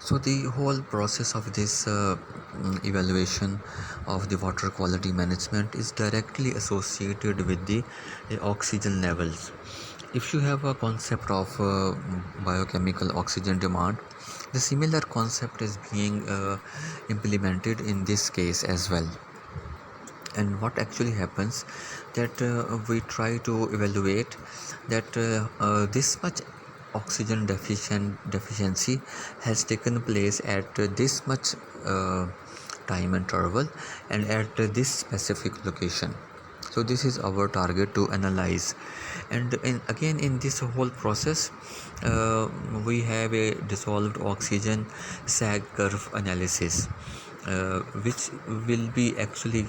So the whole process of this evaluation of the water quality management is directly associated with the oxygen levels. If you have a concept of biochemical oxygen demand, the similar concept is being implemented in this case as well. And what actually happens that we try to evaluate that this much oxygen deficiency has taken place at this much time interval and at this specific location. So this is our target to analyze. And again in this whole process we have a dissolved oxygen sag curve analysis, which will be actually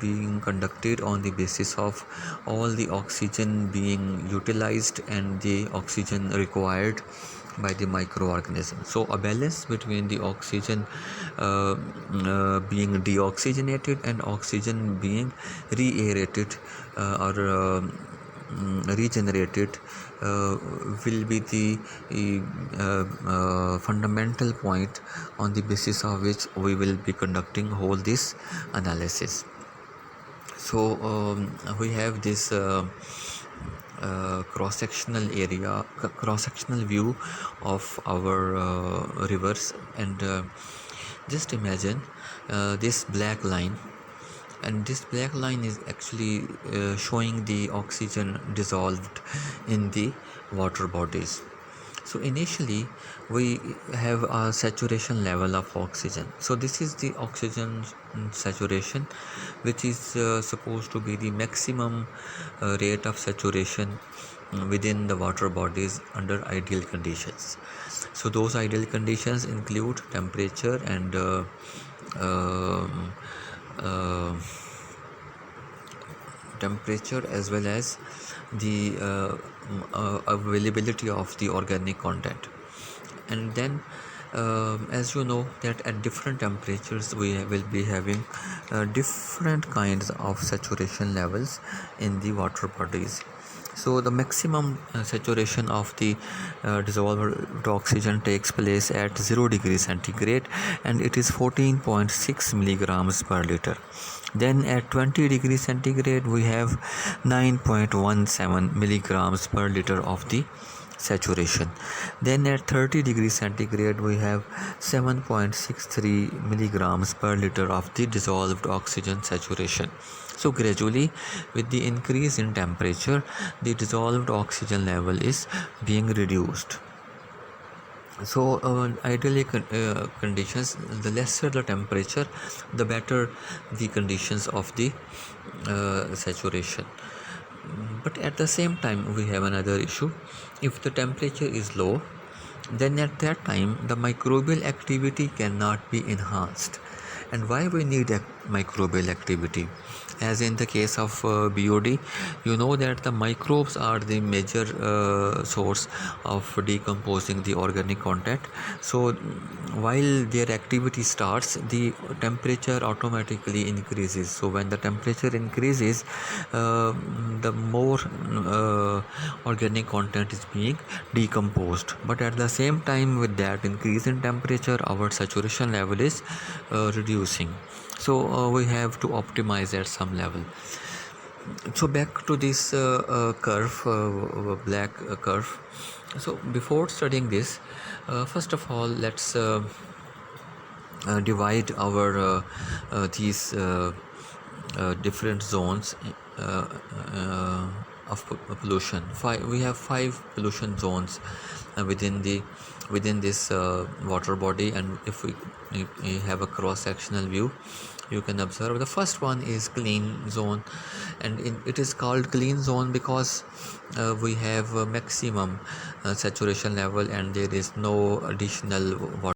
being conducted on the basis of all the oxygen being utilized and the oxygen required by the microorganism. So a balance between the oxygen being deoxygenated and oxygen being re-aerated or regenerated will be the fundamental point on the basis of which we will be conducting whole this analysis. So we have this cross-sectional view of our rivers, and just imagine this black line, and this black line is actually showing the oxygen dissolved in the water bodies. So initially we have a saturation level of oxygen. So this is the oxygen saturation, which is supposed to be the maximum rate of saturation within the water bodies under ideal conditions. So those ideal conditions include temperature and uh, temperature as well as the availability of the organic content. And then as you know that at different temperatures we will be having different kinds of saturation levels in the water bodies. So the maximum saturation of the dissolved oxygen takes place at 0 degrees centigrade, and it is 14.6 milligrams per liter. Then at 20 degrees centigrade we have 9.17 milligrams per liter of the saturation. Then at 30 degrees centigrade we have 7.63 milligrams per liter of the dissolved oxygen saturation. So gradually, with the increase in temperature, the dissolved oxygen level is being reduced. So ideally conditions, the lesser the temperature, the better the conditions of the saturation. But at the same time we have another issue. If the temperature is low, then at that time the microbial activity cannot be enhanced. And why we need microbial activity? As in the case of BOD, you know that the microbes are the major source of decomposing the organic content. So while their activity starts, the temperature automatically increases. So when the temperature increases, the more organic content is being decomposed. But at the same time, with that increase in temperature, our saturation level is reducing. So we have to optimize at some level. So back to this curve, black curve. So before studying this, first of all let's divide our these different zones of pollution. We have 5 pollution zones within this water body, and if we have a cross-sectional view, you can observe the first one is clean zone, and it is called clean zone because we have a maximum saturation level and there is no additional water